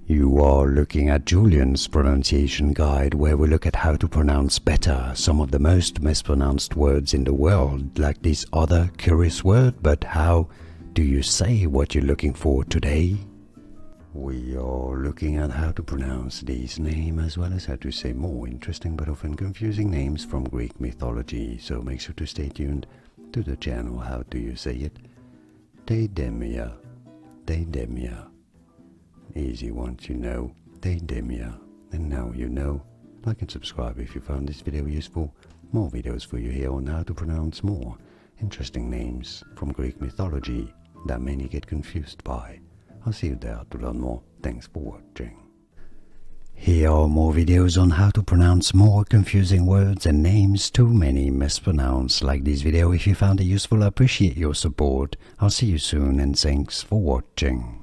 You are looking at Julian's pronunciation guide, where we look at how to pronounce better some of the most mispronounced words in the world, like this other curious word. But how do you say what you're looking for today? We are looking at how to pronounce these names, as well as how to say more interesting but often confusing names from Greek mythology, so make sure to stay tuned to the channel. How do you say it? Deidamia. Deidamia. Easy once you know Deidamia, and now you know. Like and subscribe if you found this video useful. More videos for you here on how to pronounce more interesting names from Greek mythology that many get confused by. I'll see you there to learn more. Thanks for watching. Here are more videos on how to pronounce more confusing words and names too many mispronounced. Like this video if you found it useful. I appreciate your support. I'll see you soon, and thanks for watching.